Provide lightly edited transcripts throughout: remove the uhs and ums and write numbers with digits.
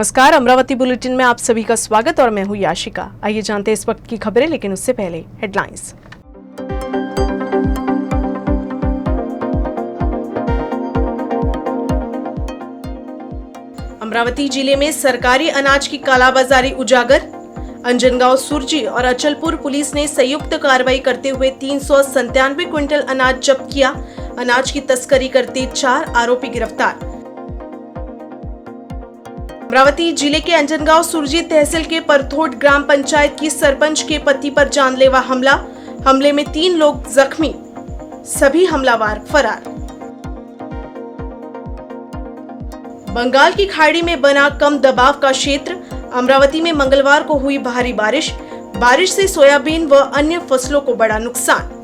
नमस्कार, अमरावती बुलेटिन में आप सभी का स्वागत और मैं हूं याशिका। आइए जानते हैं इस वक्त की खबरें, लेकिन उससे पहले हेडलाइंस। अमरावती जिले में सरकारी अनाज की कालाबाजारी उजागर। अंजनगांव, सुरजी और अचलपुर पुलिस ने संयुक्त कार्रवाई करते हुए 397 क्विंटल अनाज जब्त किया। अनाज की तस्करी करते 4 आरोपी गिरफ्तार। अमरावती जिले के अंजनगांव सुरजी तहसील के परथोट ग्राम पंचायत की सरपंच के पति पर जानलेवा हमला। हमले में 3 लोग जख्मी, सभी हमलावर फरार। बंगाल की खाड़ी में बना कम दबाव का क्षेत्र। अमरावती में मंगलवार को हुई भारी बारिश से सोयाबीन व अन्य फसलों को बड़ा नुकसान।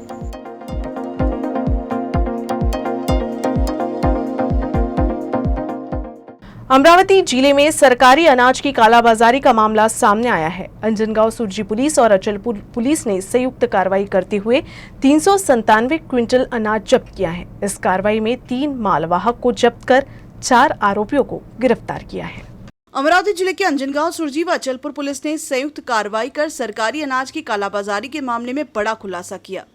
अमरावती जिले में सरकारी अनाज की कालाबाजारी का मामला सामने आया है। अंजनगांव सुरजी पुलिस और अचलपुर पुलिस ने संयुक्त कार्रवाई करते हुए 397 क्विंटल अनाज जब्त किया है। इस कार्रवाई में 3 मालवाहक को जब्त कर 4 आरोपियों को गिरफ्तार किया है। अमरावती जिले के अंजनगांव सुरजी व अचलपुर पुलिस ने संयुक्त कार्रवाई कर सरकारी अनाज की कालाबाजारी के मामले में बड़ा खुलासा किया।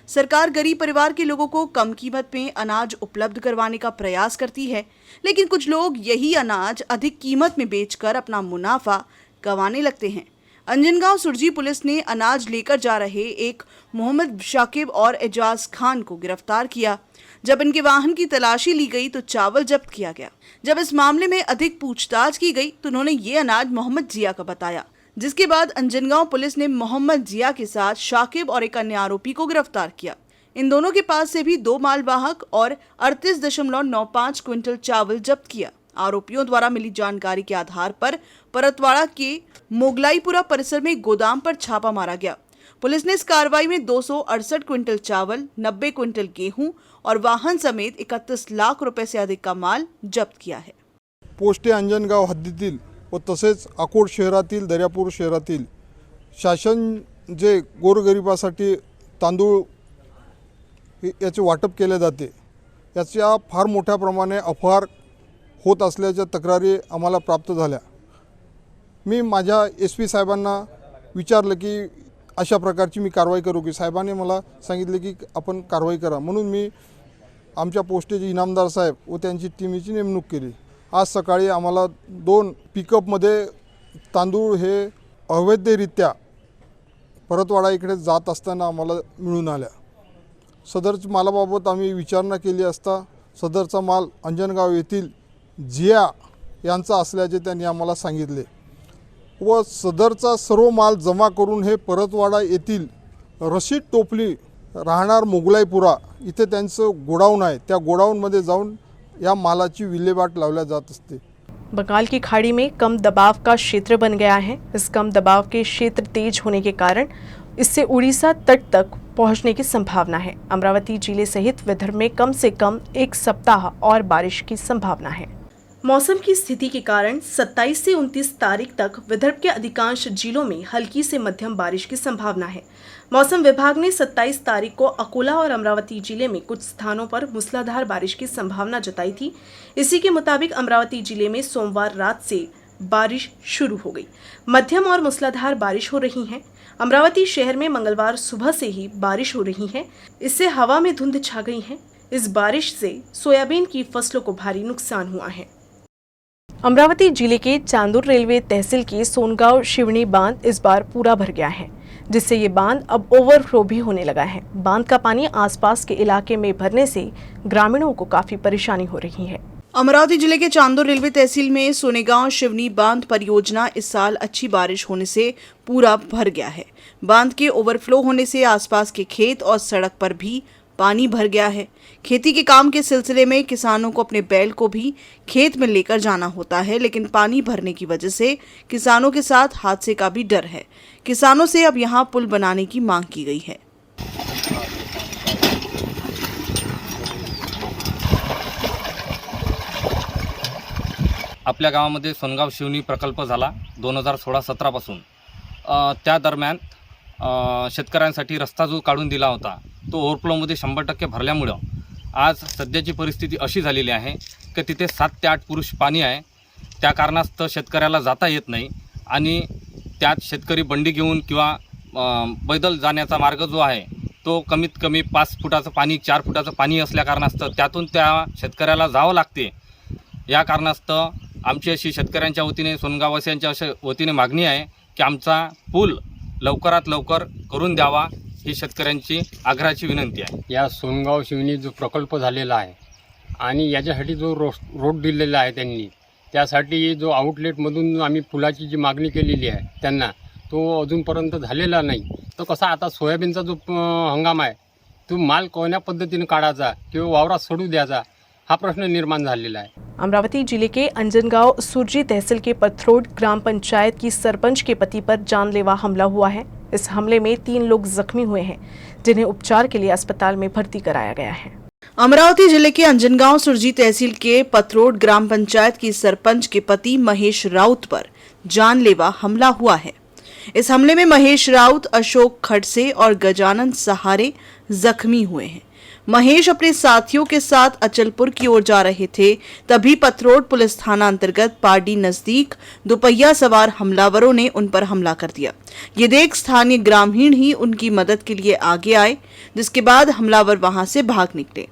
सरकार गरीब परिवार के लोगों को कम कीमत में अनाज उपलब्ध करवाने का प्रयास करती है, लेकिन कुछ लोग यही अनाज अधिक कीमत में बेचकर अपना मुनाफा गंवाने लगते हैं। अंजनगांव सुरजी पुलिस ने अनाज लेकर जा रहे एक मोहम्मद शाकिब और एजाज खान को गिरफ्तार किया। जब इनके वाहन की तलाशी ली गई तो चावल जब्त किया गया। जब इस मामले में अधिक पूछताछ की गई तो उन्होंने ये अनाज मोहम्मद जिया का बताया, जिसके बाद अंजनगांव पुलिस ने मोहम्मद जिया के साथ शाकिब और एक अन्य आरोपी को गिरफ्तार किया। इन दोनों के पास से भी 2 मालवाहक और 38.95 क्विंटल चावल जब्त किया। आरोपियों द्वारा मिली जानकारी के आधार पर परतवाड़ा के मोगलाईपुरा परिसर में गोदाम पर छापा मारा गया। पुलिस ने इस कार्रवाई में 268 क्विंटल चावल, 90 क्विंटल गेहूं और वाहन समेत 31 लाख रुपए से अधिक का माल जब्त किया है। पोस्टे अंजनगाव हद्दीतील व तसेच अकोट शहरातील, दर्यापूर शहरातील शासन जे गोरगरिबासाठी तांदूळ याचे वाटप केले जाते, याच्या फार मोठ्या प्रमाणे अपहार होत असल्याच्या तक्रारी आम्हाला प्राप्त झाल्या। मी माझ्या SP साहेबांना विचारलं की अशा प्रकारची मी कारवाई करू की? साहेबांनी मला सांगितले की आपण कारवाई करा, म्हणून मी आमच्या पोस्टेचे इनामदार साहेब व त्यांची टीमची नेमणूक केली। आज सकाळी आम्हाला 2 पिकअपमध्ये तांदूळ हे अवैधरित्या परतवाडा इकडे जात असताना आम्हाला मिळून आल्या। सदरच्या मालाबाबत आम्ही विचारणा केली असता सदरचा माल अंजनगाव येथील जिया यांचा असल्याचे त्यांनी आम्हाला सांगितले व सदरचा सर्व माल जमा करून हे परतवाडा येथील रशीद टोपली राहणार मोगलाईपुरा इथे त्यांचं गोडाऊन आहे, त्या गोडाऊनमध्ये जाऊन या मालाची विल्हेवाट लावल्या जात असते। बंगाल की खाड़ी में कम दबाव का क्षेत्र बन गया है। इस कम दबाव के क्षेत्र तेज होने के कारण इससे उड़ीसा तट तक पहुंचने की संभावना है। अमरावती जिले सहित विदर्भ में कम से कम 1 सप्ताह और बारिश की संभावना है। मौसम की स्थिति के कारण 27 से 29 तारीख तक विदर्भ के अधिकांश जिलों में हल्की से मध्यम बारिश की संभावना है। मौसम विभाग ने 27 तारीख को अकोला और अमरावती जिले में कुछ स्थानों पर मूसलाधार बारिश की संभावना जताई थी। इसी के मुताबिक अमरावती जिले में सोमवार रात से बारिश शुरू हो गई। मध्यम और मूसलाधार बारिश हो रही है। अमरावती शहर में मंगलवार सुबह से ही बारिश हो रही है। इससे हवा में धुंध छा गई है। इस बारिश से सोयाबीन की फसलों को भारी नुकसान हुआ है। अमरावती जिले के चांदूर रेलवे तहसील के सोनगांव शिवनी बांध इस बार पूरा भर गया है, जिससे ये बांध अब ओवरफ्लो भी होने लगा है। बांध का पानी आसपास के इलाके में भरने से ग्रामीणों को काफी परेशानी हो रही है। अमरावती जिले के चांदूर रेलवे तहसील में सोनेगांव शिवनी बांध परियोजना इस साल अच्छी बारिश होने से पूरा भर गया है। बांध के ओवरफ्लो होने से आसपास के खेत और सड़क पर भी पानी भर गया है। खेती के काम के सिलसिले में किसानों को अपने बैल को भी खेत में लेकर जाना होता है, लेकिन पानी भरने की वजह से किसानों के साथ हादसे का भी डर है। किसानों से अब यहां पुल बनाने की मांग की गई है। आपल्या गावामध्ये सोनगाव शिवनी प्रकल्प झाला 2016-17 पासून। त्या दरम्यान शेतकऱ्यांसाठी रस्ता जो काढून दिला होता तो ओव्हरफ्लोमध्ये 100% भरल्यामुळे आज सध्याची परिस्थिती अशी झालेली आहे की तिथे 7 ते 8 पुरुष पाणी आहे त्या कारणास्तव शेतकऱ्याला जाता येत नाही आणि त्यात शेतकरी बंडी घेऊन किंवा पैदल जाण्याचा मार्ग जो आहे तो कमीत कमी 5 फुटाचं पाणी 4 फुटाचं पाणी असल्या कारणास्तव त्यातून त्या शेतकऱ्याला जावं लागते. या कारणास्तव आमची अशी शेतकऱ्यांच्या वतीने सोनगाववासियांच्या अशा वतीने मागणी आहे की आमचा पूल लवकरात लवकर करून द्यावा ही शेतकऱ्यांची आग्रहाची विनंती आहे. या सोनगाव शिवनी जो प्रकल्प झालेला आहे आणि याच्यासाठी जो रोड दिलेला आहे त्यांनी, त्यासाठी जो आउटलेटमधून आम्ही पुलाची जी मागणी केलेली आहे त्यांना, तो अजूनपर्यंत झालेला नाही. तो कसा आता सोयाबीनचा जो हंगाम आहे तो माल कोण्या पद्धतीने काढायचा किंवा वावरात सोडू द्यायचा हा प्रश्न निर्माण झालेला है. अमरावती जिले के अंजनगांव सुरजी तहसील के पथरोड ग्राम पंचायत की सरपंच के पति पर जानलेवा हमला हुआ है. इस हमले में 3 लोग जख्मी हुए हैं जिन्हें उपचार के लिए अस्पताल में भर्ती कराया गया है. अमरावती जिले के अंजनगांव सुरजी तहसील के पथरोड ग्राम पंचायत की सरपंच के पति महेश राउत पर जानलेवा हमला हुआ है. इस हमले में महेश राउत, अशोक खड़से और गजानन सहारे जख्मी हुए हैं. महेश अपने साथियों के साथ अचलपुर की ओर जा रहे थे, तभी पथरोड पुलिस थाना अंतर्गत पारडी नजदीक दोपहिया सवार हमलावरों ने उन पर हमला कर दिया. ये देख स्थानीय ग्रामीण ही उनकी मदद के लिए आगे आए, जिसके बाद हमलावर वहां से भाग निकले.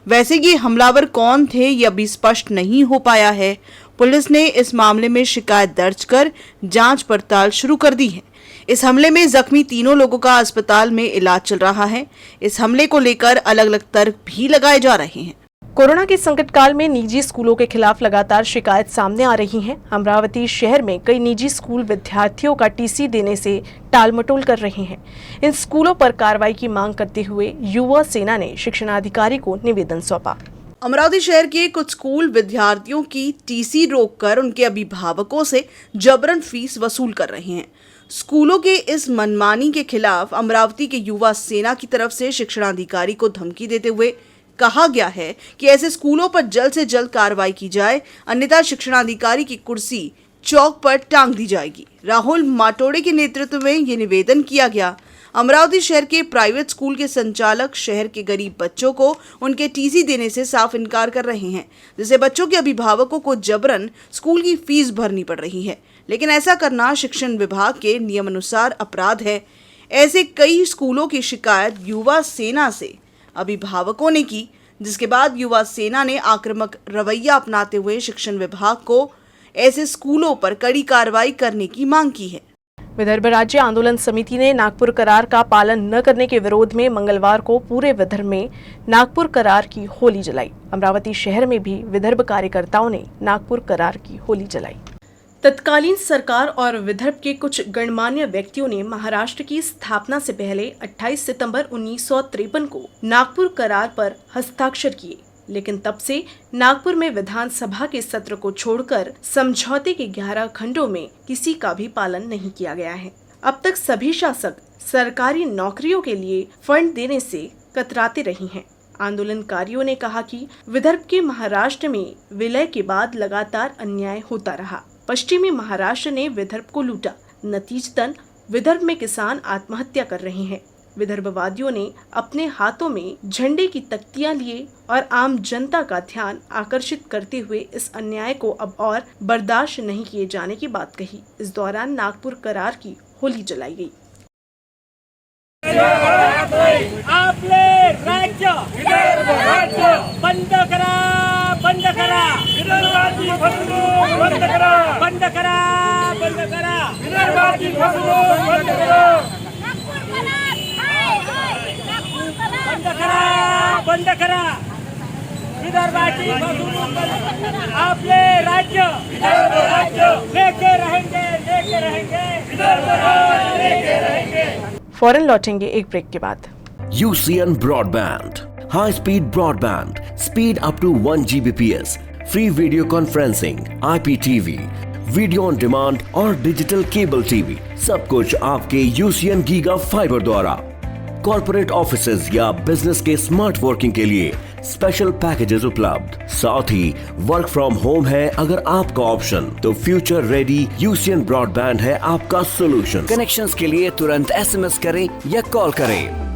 वैसे ये हमलावर कौन थे ये अभी स्पष्ट नहीं हो पाया है. पुलिस ने इस मामले में शिकायत दर्ज कर जांच पड़ताल शुरू कर दी है. इस हमले में जख्मी 3 लोगों का अस्पताल में इलाज चल रहा है. इस हमले को लेकर अलग अलग तर्क भी लगाए जा रहे हैं. कोरोना के संकट काल में निजी स्कूलों के खिलाफ लगातार शिकायत सामने आ रही हैं. अमरावती शहर में कई निजी स्कूल विद्यार्थियों का टीसी देने से टालमटोल कर रहे हैं. इन स्कूलों पर कार्रवाई की मांग करते हुए युवा सेना ने शिक्षणाधिकारी को निवेदन सौंपा. अमरावती शहर के कुछ स्कूल विद्यार्थियों की टीसी रोककर उनके अभिभावकों से जबरन फीस वसूल कर रहे हैं. स्कूलों के इस मनमानी के खिलाफ अमरावती के युवा सेना की तरफ से शिक्षणाधिकारी को धमकी देते हुए कहा गया है कि ऐसे स्कूलों पर जल्द से जल्द कार्रवाई की जाए, अन्यथा शिक्षणाधिकारी की कुर्सी चौक पर टांग दी जाएगी. राहुल माटोड़े के नेतृत्व में ये निवेदन किया गया. अमरावती शहर के प्राइवेट स्कूल के संचालक शहर के गरीब बच्चों को उनके टीसी देने से साफ इनकार कर रहे हैं, जिससे बच्चों के अभिभावकों को जबरन स्कूल की फीस भरनी पड़ रही है. लेकिन ऐसा करना शिक्षण विभाग के नियमानुसार अपराध है. ऐसे कई स्कूलों की शिकायत युवा सेना से अभिभावकों ने की, जिसके बाद युवा सेना ने आक्रामक रवैया अपनाते हुए शिक्षण विभाग को ऐसे स्कूलों पर कड़ी कार्रवाई करने की मांग की है. विदर्भ राज्य आंदोलन समिति ने नागपुर करार का पालन न करने के विरोध में मंगलवार को पूरे विदर्भ में नागपुर करार की होली जलाई. अमरावती शहर में भी विदर्भ कार्यकर्ताओं ने नागपुर करार की होली जलाई. तत्कालीन सरकार और विदर्भ के कुछ गणमान्य व्यक्तियों ने महाराष्ट्र की स्थापना से पहले 28 सितंबर 1953 को नागपुर करार पर हस्ताक्षर किए, लेकिन तब से नागपुर में विधानसभा के सत्र को छोड़कर समझौते के 11 खंडों में किसी का भी पालन नहीं किया गया है. अब तक सभी शासक सरकारी नौकरियों के लिए फंड देने से कतराते रही हैं. आंदोलनकारियों ने कहा कि विदर्भ के महाराष्ट्र में विलय के बाद लगातार अन्याय होता रहा. पश्चिमी महाराष्ट्र ने विदर्भ को लूटा. नतीजतन विदर्भ में किसान आत्महत्या कर रहे हैं. विदर्भवादियों ने अपने हाथों में झंडे की तख्तियां लिए और आम जनता का ध्यान आकर्षित करते हुए इस अन्याय को अब और बर्दाश्त नहीं किए जाने की बात कही. इस दौरान नागपुर करार की होली जलाई गई. आपले राज्य बंद करा, बंद करा, विदर्भाची फसवणूक बंद करा, बंद करा, बंद करा, विदर्भाची फसवणूक बंद करा, बंद करा, बंद करा, विदर्भाची फसवणूक बंद करा. आपले राज्य लेके रहेंगे, लेके रहेंगे, विदर्भ लेके रहेंगे. फौरन लौटेंगे एक ब्रेक के बाद. UCN Broadband, high speed broadband, speed up to 1 Gbps, free video conferencing, IPTV, video on demand और डिजिटल केबल टीवी, सब कुछ आपके UCN गीगा फाइबर द्वारा. कॉर्पोरेट ऑफिसेज या बिजनेस के स्मार्ट वर्किंग के लिए स्पेशल पैकेजेस उपलब्ध. साथ ही वर्क फ्रॉम होम है अगर आपका ऑप्शन, तो फ्यूचर रेडी UCN ब्रॉडबैंड है आपका सोल्यूशन. कनेक्शंस के लिए तुरंत SMS करें या कॉल करें.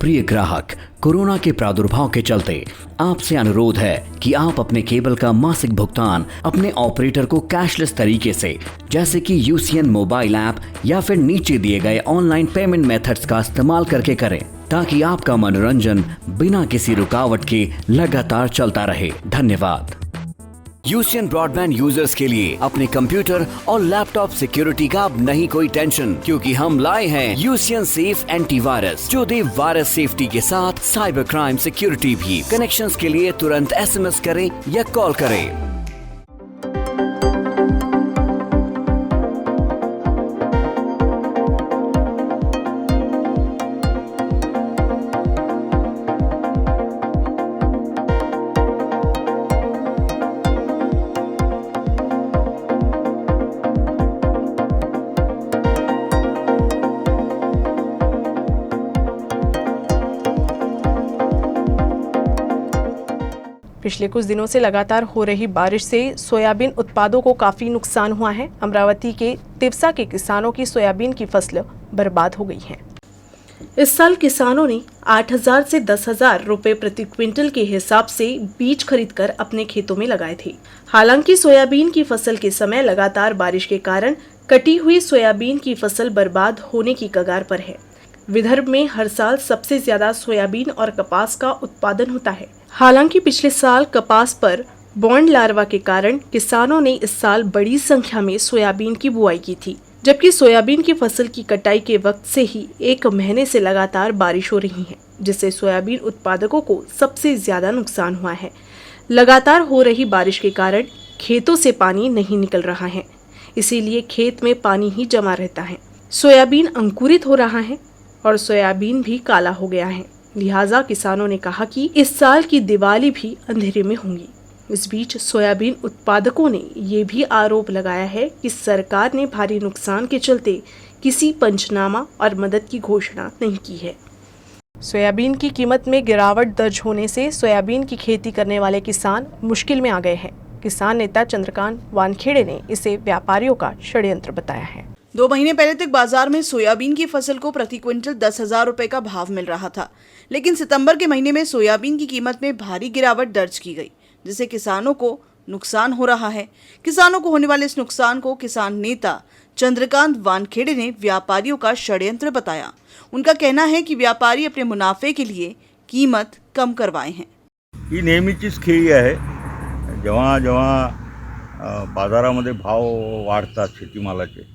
प्रिय ग्राहक, कोरोना के प्रादुर्भाव के चलते आपसे अनुरोध है कि आप अपने केबल का मासिक भुगतान अपने ऑपरेटर को कैशलेस तरीके से, जैसे कि यूसीएन मोबाइल ऐप या फिर नीचे दिए गए ऑनलाइन पेमेंट मेथड्स का इस्तेमाल करके करें, ताकि आपका मनोरंजन बिना किसी रुकावट के लगातार चलता रहे। धन्यवाद। यूसीएन ब्रॉडबैंड यूजर्स के लिए अपने कंप्यूटर और लैपटॉप सिक्योरिटी का अब नहीं कोई टेंशन, क्योंकि हम लाए हैं यूसीएन सेफ एंटीवायरस, जो दे वायरस सेफ्टी के साथ साइबर क्राइम सिक्योरिटी भी। कनेक्शंस के लिए तुरंत एसएमएस करें या कॉल करें। पिछले कुछ दिनों से लगातार हो रही बारिश से सोयाबीन उत्पादों को काफी नुकसान हुआ है। अमरावती के तिवसा के किसानों की सोयाबीन की फसल बर्बाद हो गई है। इस साल किसानों ने 8,000 से 10,000 रुपए प्रति क्विंटल के हिसाब से बीज खरीदकर अपने खेतों में लगाए थे। हालांकि सोयाबीन की फसल के समय लगातार बारिश के कारण कटी हुई सोयाबीन की फसल बर्बाद होने की कगार पर है। विदर्भ में हर साल सबसे ज्यादा सोयाबीन और कपास का उत्पादन होता है। हालांकि पिछले साल कपास पर बॉन्ड लार्वा के कारण किसानों ने इस साल बड़ी संख्या में सोयाबीन की बुआई की थी, जबकि सोयाबीन की फसल की कटाई के वक्त से ही 1 महीने से लगातार बारिश हो रही है, जिससे सोयाबीन उत्पादकों को सबसे ज्यादा नुकसान हुआ है। लगातार हो रही बारिश के कारण खेतों से पानी नहीं निकल रहा है, इसीलिए खेत में पानी ही जमा रहता है। सोयाबीन अंकुरित हो रहा है और सोयाबीन भी काला हो गया है। लिहाजा किसानों ने कहा कि इस साल की दिवाली भी अंधेरे में होंगी। इस बीच सोयाबीन उत्पादकों ने ये भी आरोप लगाया है कि सरकार ने भारी नुकसान के चलते किसी पंचनामा और मदद की घोषणा नहीं की है। सोयाबीन की कीमत में गिरावट दर्ज होने से सोयाबीन की खेती करने वाले किसान मुश्किल में आ गए हैं। किसान नेता चंद्रकांत वानखेड़े ने इसे व्यापारियों का षड्यंत्र बताया है। 2 महीने पहले तक बाजार में सोयाबीन की फसल को प्रति क्विंटल 10,000 रुपए का भाव मिल रहा था, लेकिन सितंबर के महीने में सोयाबीन की कीमत में भारी गिरावट दर्ज की गई, जिससे किसानों को नुकसान हो रहा है। किसानों को होने वाले इस नुकसान को किसान नेता चंद्रकांत वानखेड़े ने व्यापारियों का षड्यंत्र बताया। उनका कहना है कि व्यापारी अपने मुनाफे के लिए कीमत कम करवाए हैं। ही नेहमीचीच खेळी आहे। जेव्हा जेव्हा बाजारामध्ये भाव वाढतात शेतीमालाचे,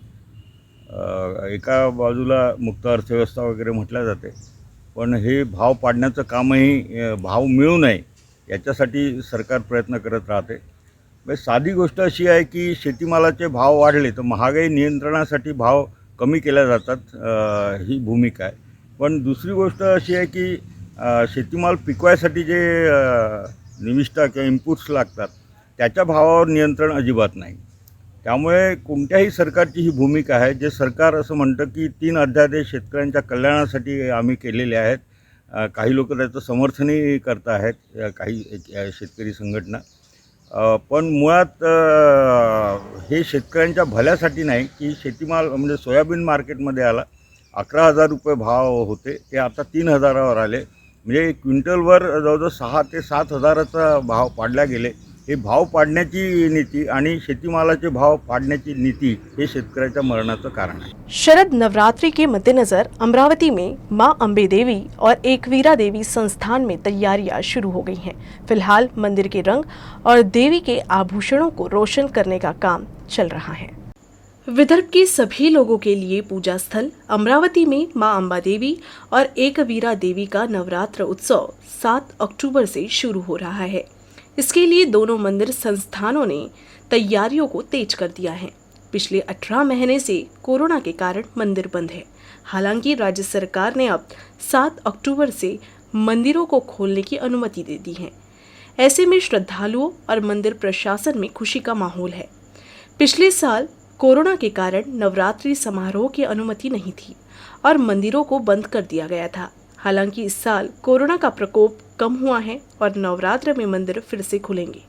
एका बाजूला मुक्त अर्थव्यवस्था वगैरे म्हटल्या जाते, पण हे भाव पाडण्याचं कामही भाव मिळू नये याच्यासाठी सरकार प्रयत्न करत राहते। म्हणजे साधी गोष्ट अशी आहे की शेतीमालाचे भाव वाढले तर महागाई नियंत्रणासाठी भाव कमी केल्या जातात, ही भूमिका आहे। पण दुसरी गोष्ट अशी आहे की शेतीमाल पिकवायसाठी जे निविष्ठा किंवा इनपुट्स लागतात त्याच्या भावावर नियंत्रण अजिबात नाही। त्यामुळे कोणत्याही सरकारची ही भूमिका आहे। जे सरकार असं म्हणतं की 3 अध्यादेश शेतकऱ्यांच्या कल्याणासाठी आम्ही केलेले आहेत, काही लोक त्याचं समर्थनही करत आहेत, काही शेतकरी संघटना, पण मुळात हे शेतकऱ्यांच्या भल्यासाठी नाही की शेतीमाल म्हणजे सोयाबीन मार्केटमध्ये आला 11,000 रुपये भाव होते, ते आता 3,000वर आले, म्हणजे क्विंटलवर जवळजवळ 6 ते 7,000चा भाव पाडल्या गेले। हे भाव पाडण्याची नीति आणि शेतीमालाचे भाव पाडण्याची नीति हे शेतकऱ्याच्या मरणाचं कारण आहे। शरद नवरात्रि के मद्देनजर अमरावती में मां अंबे देवी और एकवीरा देवी संस्थान में तैयारियां शुरू हो गई हैं। फिलहाल मंदिर के रंग और देवी के आभूषणों को रोशन करने का काम चल रहा है। विदर्भ के सभी लोगों के लिए पूजा स्थल अमरावती में मां अंबा देवी और एकवीरा देवी का नवरात्र उत्सव 7 अक्टूबर से शुरू हो रहा है। इसके लिए दोनों मंदिर संस्थानों ने तैयारियों को तेज कर दिया है। पिछले 18 महीने से कोरोना के कारण मंदिर बंद है। हालांकि राज्य सरकार ने अब 7 अक्टूबर से मंदिरों को खोलने की अनुमति दे दी है। ऐसे में श्रद्धालुओं और मंदिर प्रशासन में खुशी का माहौल है। पिछले साल कोरोना के कारण नवरात्रि समारोह की अनुमति नहीं थी और मंदिरों को बंद कर दिया गया था। हालांकि इस साल कोरोना का प्रकोप कम हुआ है और नवरात्र में मंदिर फिर से खुलेंगे।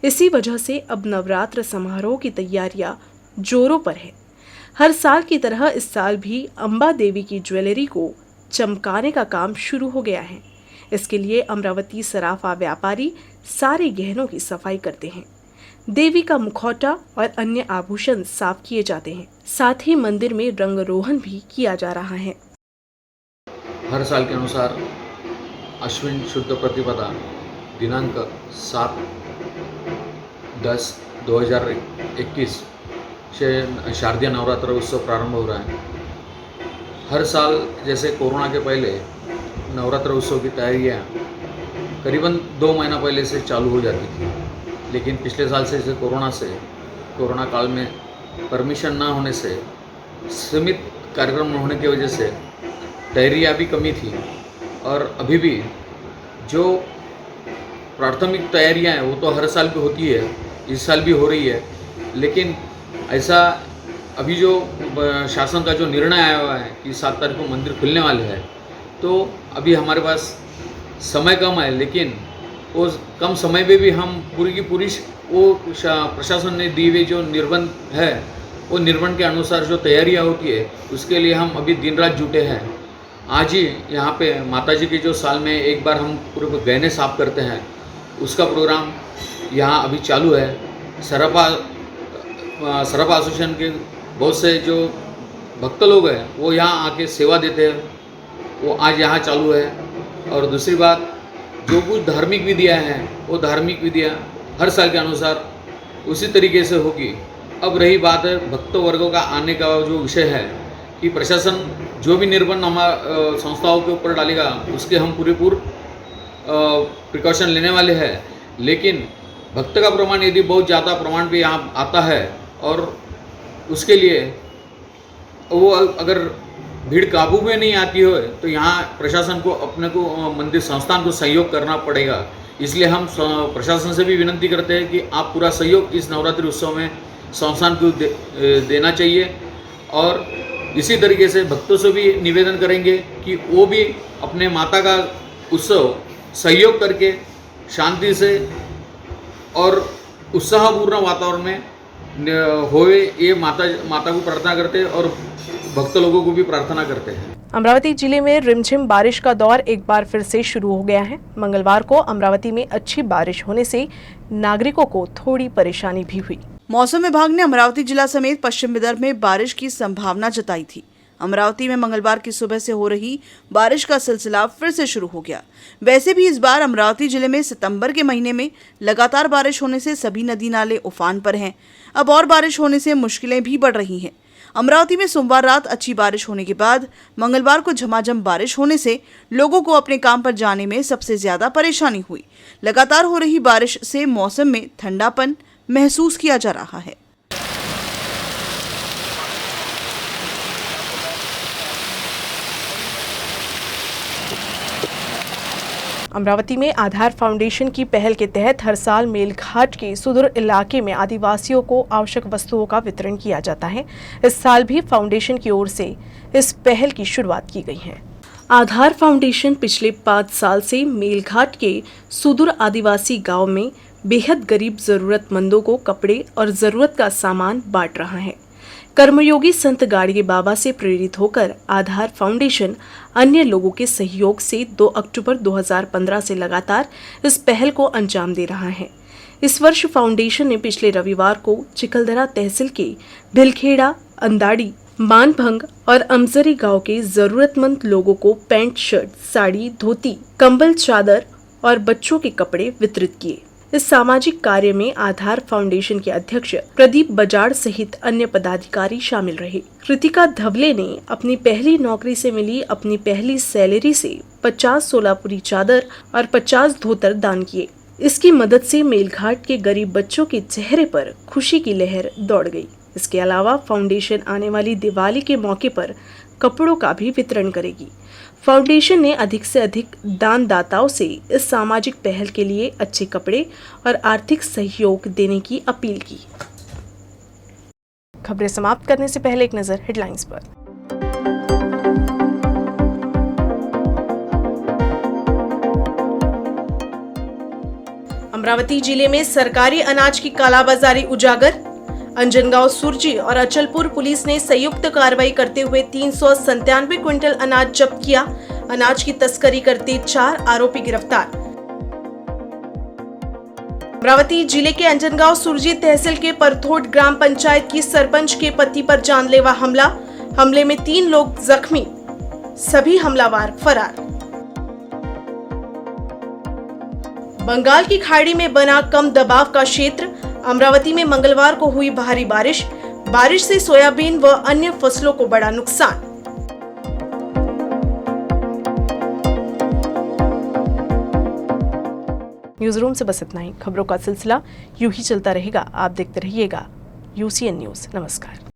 इसी वजह से अब नवरात्र समारोह की तैयारियां जोरों पर है। हर साल की तरह इस साल भी अंबा देवी की ज्वेलरी को चमकाने का काम शुरू हो गया है। इसके लिए अमरावती सराफा व्यापारी सारे गहनों की सफाई करते हैं। देवी का मुखौटा और अन्य आभूषण साफ किए जाते हैं। साथ ही मंदिर में रंगरोहन भी किया जा रहा है। हर साल के अनुसार अश्विन शुद्ध प्रतिपदा दिनांक 7/10/2021 से शारदीय नवरात्र उत्सव प्रारंभ हो रहा है। हर साल जैसे कोरोना के पहले नवरात्र उत्सव की तैयारियाँ करीबन 2 महीना पहले से चालू हो जाती थी, लेकिन पिछले साल से कोरोना काल में परमिशन ना होने से सीमित कार्यक्रम होने की वजह से तैयारियाँ भी कमी थी। और अभी भी जो प्राथमिक तैयारियां हैं वो तो हर साल भी होती है, इस साल भी हो रही है, लेकिन ऐसा अभी जो शासन का जो निर्णय आया हुआ है कि 7 तारीख को मंदिर खुलने वाले हैं, तो अभी हमारे पास समय कम है, लेकिन वो कम समय में भी हम पूरी की पूरी वो प्रशासन ने दी हुई जो निर्बंध है वो निर्बंध के अनुसार जो तैयारियां होती है उसके लिए हम अभी दिन रात जुटे हैं। आज ही यहाँ पे माताजी के जो साल में एक बार हम पूरे गहने साफ करते हैं, उसका प्रोग्राम यहाँ अभी चालू है। सराफा एसोसिएशन के बहुत से जो भक्त लोग हैं वो यहाँ आके सेवा देते हैं, वो आज यहाँ चालू है। और दूसरी बात, जो कुछ धार्मिक विधियाँ हैं वो धार्मिक विधियाँ हर साल के अनुसार उसी तरीके से होगी। अब रही बात है भक्त वर्गों का आने का जो विषय है कि प्रशासन जो भी निर्बंध हमारे संस्थाओं के ऊपर डालेगा उसके हम पूरेपूर प्रिकॉशन लेने वाले हैं, लेकिन भक्त का प्रमाण यदि बहुत ज़्यादा प्रमाण पे यहाँ आता है और उसके लिए वो अगर भीड़ काबू में नहीं आती हो तो यहाँ प्रशासन को अपने को मंदिर संस्थान को सहयोग करना पड़ेगा। इसलिए हम प्रशासन से भी विनती करते हैं कि आप पूरा सहयोग इस नवरात्रि उत्सव में संस्थान को देना चाहिए। और इसी तरीके से भक्तों से भी निवेदन करेंगे कि वो भी अपने माता का उत्सव सहयोग करके शांति से और उत्साहपूर्ण वातावरण में होए, ये माता को प्रार्थना करते हैं और भक्त लोगों को भी प्रार्थना करते हैं। अमरावती जिले में रिमझिम बारिश का दौर एक बार फिर से शुरू हो गया है। मंगलवार को अमरावती में अच्छी बारिश होने से नागरिकों को थोड़ी परेशानी भी हुई। मौसम विभाग ने अमरावती जिला समेत पश्चिम विदर्भ में बारिश की संभावना जताई थी। अमरावती में मंगलवार की सुबह से हो रही बारिश का सिलसिला फिर से शुरू हो गया। वैसे भी इस बार अमरावती जिले में सितंबर के महीने में लगातार बारिश होने से सभी नदी नाले उफान पर हैं। अब और बारिश होने से मुश्किलें भी बढ़ रही हैं। अमरावती में सोमवार रात अच्छी बारिश होने के बाद मंगलवार को झमाझम बारिश होने से लोगों को अपने काम पर जाने में सबसे ज्यादा परेशानी हुई। लगातार हो रही बारिश से मौसम में ठंडापन महसूस किया जा रहा है। अमरावती में आधार फाउंडेशन की पहल के तहत हर साल मेलघाट के सुदूर इलाके में आदिवासियों को आवश्यक वस्तुओं का वितरण किया जाता है। इस साल भी फाउंडेशन की ओर से इस पहल की शुरुआत की गई है। आधार फाउंडेशन पिछले 5 साल से मेलघाट के सुदूर आदिवासी गांव में बेहद गरीब जरूरतमंदों को कपड़े और जरूरत का सामान बांट रहा है। कर्मयोगी संत गाड़गे बाबा से प्रेरित होकर आधार फाउंडेशन अन्य लोगों के सहयोग से 2 अक्टूबर 2015 से लगातार इस पहल को अंजाम दे रहा है। इस वर्ष फाउंडेशन ने पिछले रविवार को चिखलदरा तहसील के भिलखेड़ा, अंदाड़ी, मानभंग और अमजरी गांव के जरूरतमंद लोगों को पैंट, शर्ट, साड़ी, धोती, कंबल, चादर और बच्चों के कपड़े वितरित किए। इस सामाजिक कार्य में आधार फाउंडेशन के अध्यक्ष प्रदीप बजाड़ सहित अन्य पदाधिकारी शामिल रहे। कृतिका धवले ने अपनी पहली नौकरी से मिली अपनी पहली सैलरी से 50 सोलापुरी चादर और 50 धोतर दान किए। इसकी मदद से मेलघाट के गरीब बच्चों के चेहरे पर खुशी की लहर दौड़ गई। इसके अलावा फाउंडेशन आने वाली दिवाली के मौके पर कपड़ों का भी वितरण करेगी। फाउंडेशन ने अधिक से अधिक दानदाताओं से इस सामाजिक पहल के लिए अच्छे कपड़े और आर्थिक सहयोग देने की अपील की। खबरें समाप्त करने से पहले एक नजर हेडलाइंस पर। अमरावती जिले में सरकारी अनाज की कालाबाजारी उजागर। अंजनगांव सुरजी और अचलपुर पुलिस ने संयुक्त कार्रवाई करते हुए 397 क्विंटल अनाज जब्त किया। अनाज की तस्करी करते 4 आरोपी गिरफ्तार। अमरावती जिले के अंजनगांव सुरजी तहसील के परथोट ग्राम पंचायत की सरपंच के पति पर जानलेवा हमला। हमले में 3 लोग जख्मी, सभी हमलावर फरार। बंगाल की खाड़ी में बना कम दबाव का क्षेत्र। अमरावती में मंगलवार को हुई भारी बारिश से सोयाबीन व अन्य फसलों को बड़ा नुकसान। न्यूज रूम से बस इतना ही। खबरों का सिलसिला यूं ही चलता रहेगा। आप देखते रहिएगा UCN न्यूज। नमस्कार।